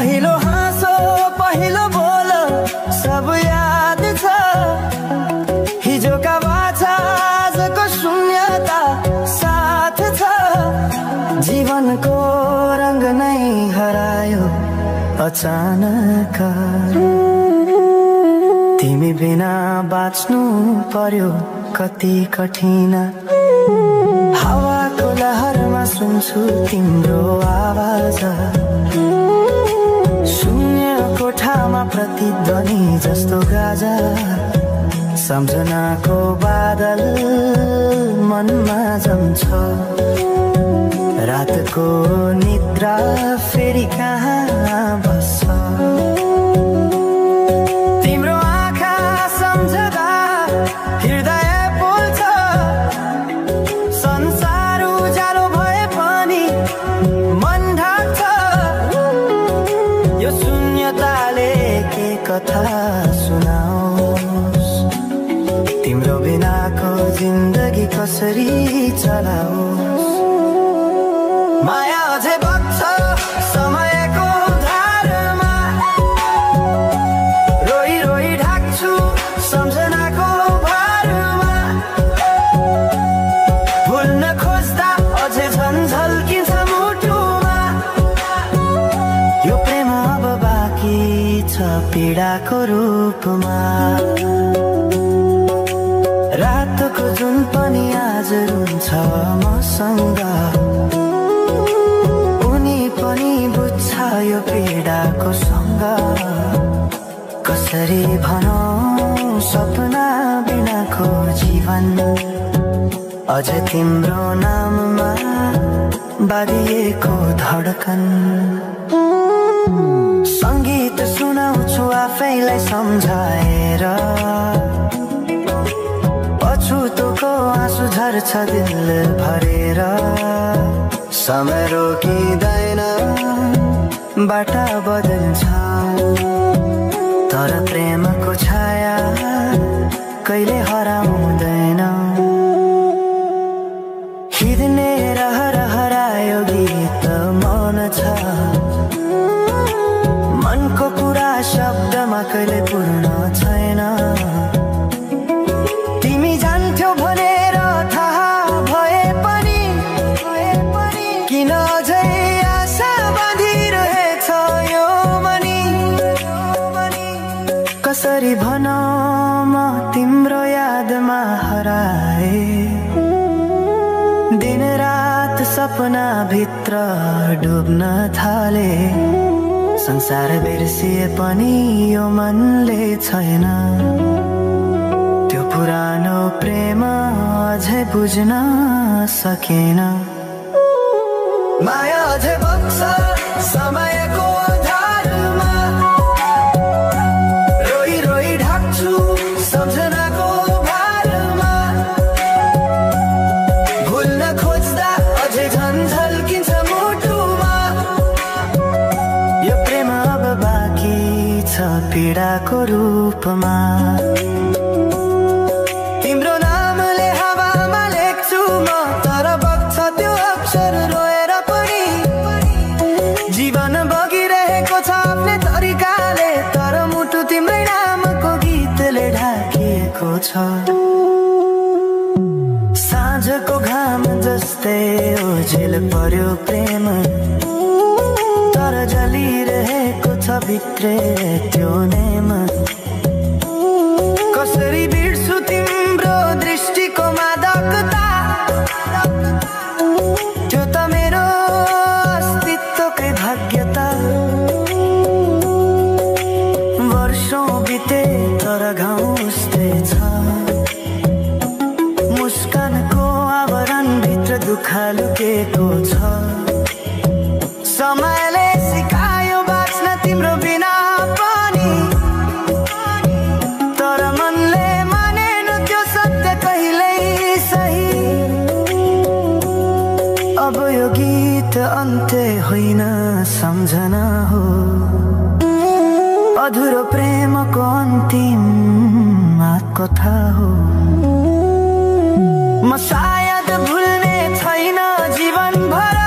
पहिलो हाँसो पहिलो बोल सब याद छ हिजोका बाछा आजको शून्यता साथ छ जीवनको रंग नै हरायो अचानक तिमी बिना बाँच्नु पर्यो कति कठिन हावाको लहरमा सुन्छु तिम्रो आवाज शून्य कोठामा प्रतिध्वनि जस्तो गाजा सम्झनाको बादल मनमा जम्छ रातको निद्रा फेरि कहाँ बस्छ तिम्रो आँखा सम्झदा हृदय पोल्छ संसार उज्यालो भए पनि मन ढाक्छ यो शून्यताले के कथा सुनाओस् तिम्रो बिनाको जिन्दगी कसरी चलाओस् माया अझै बग्छ समयको धारमा रोई रोई ढाक्छु सम्झनाको भारमा भुल्न खोज्दा अझै झन् झल्किन्छ मुटुमा यो प्रेम अब बाँकी छ पीडाको रूपमा रातको जुन पनि आज रुन्छ मसँग पनि बुझ्छ यो पीडाको सँग कसरी भनौं सपना बिनाको जीवन अझ तिम्रो नाममा बाँधिएको धडकन संगीत सुनाउँछु आफैलाई सम्झाएर पछुतोको आँसु झर्छ दिल भरेर समय रोकिँदैन बाटा बदल्छ तर प्रेमको छाया कहिले हराउँदैन हिँड्ने रहर हरायो गीत मौन छ मनको कुरा शब्दमा कहिले पूर्ण छैन तिमी जान्थ्यौ भनेर थाहा भए पनि किन अझै आशा बाँधिरहेछ यो मनी कसरी भनौं म तिम्रो यादमा हराए दिन रात सपना भित्र डुब्न थाले संसार बिर्सिए पनि यो मनले छैन त्यो पुरानो प्रेम अझै बुझ्न सकेन माया अझै बग्छ समयको धारमा रोई रोई ढाक्छु सम्झनाको भारमा भुल्न खोज्दा अझै झन् झल्किन्छ मुटुमा यो प्रेम अब बाँकी छ पीडाको रूपमा तिम्रो नामले हावामा लेख्छु म तर बग्छ त्यो अक्षर रोएर पनि जीवन बगिरहेको छ आफ्नै तरिकाले तर मुटु तिम्रै नामको गीतले ढाकिएको छ साँझको घाम जस्तै ओझेल पर्यो प्रेम तर जलिरहेको छ भित्रै त्यो नेम कसरी बिर्सु तिम्रो दृष्टिको मादकता त्यो त मेरो अस्तित्वकै भाग्यता वर्षौं बिते तर घाउ उस्तै छ मुस्कानको आवरण भित्र दुःख लुकेको छ समयले सिकायो बाँच्न तिम्रो बिना पनि तर मनले मानेन त्यो सत्य कहिल्यै सही अब यो गीत अन्त्य होइन सम्झना हो अधुरो प्रेमको अन्तिम कथा हो म सायद भुल्ने छैन जीवन भर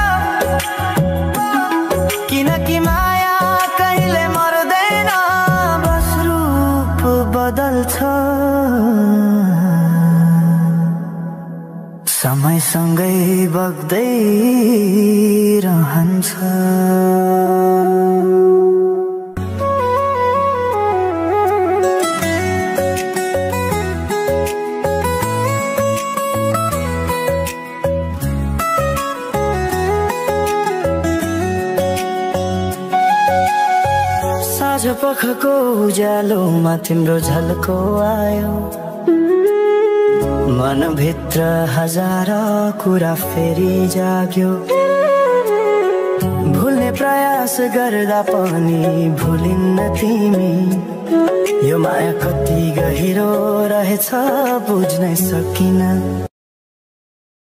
किनकि माया कहिले मर्दैन, बस रूप बदल्छ। समयसँगै बग्दै रहन्छ। साँझ पखको उज्यालोमा तिम्रो झल्को आयो, मनभित्र हजार कुरा फेरि जाग्यो। भुल्ने प्रयास गर्दा पनि भुलिन्न तिमी, यो माया कति गहिरो रहेछ बुझ्नै सकिन।